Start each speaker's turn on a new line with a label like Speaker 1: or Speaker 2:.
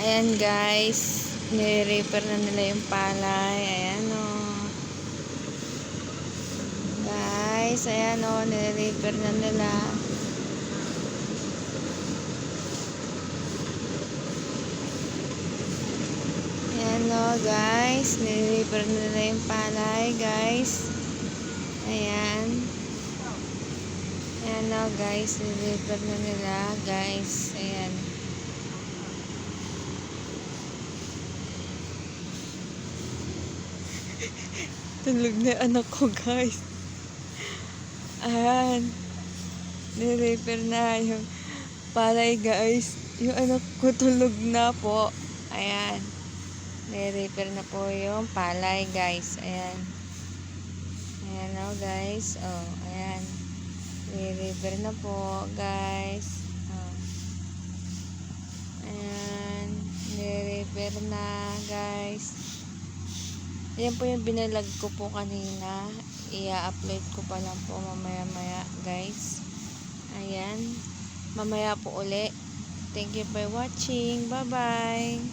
Speaker 1: Ayan guys, nire-repair na nila yung palay. Ayan o. Guys, ayan o, nire-repair na nila. Ayan o guys, nire-repair na nila yung palay guys. Ayan. Ayan o guys, nire-repair na nila guys. Ayan. Tulog na anak ko guys. Ayan. Nire-repair na yung palay guys. Yung anak ko tulog na po. Ayan. Nire-repair na po yung palay guys. Ayan. Ayan o guys. Oh, ayan. Nire-repair na po guys. Oh. Ayan. Nire-repair na guys. Ayan po yung binalag ko po kanina. I-upload ko pa lang po mamaya-maya guys. Ayan. Mamaya po uli. Thank you for watching. Bye-bye.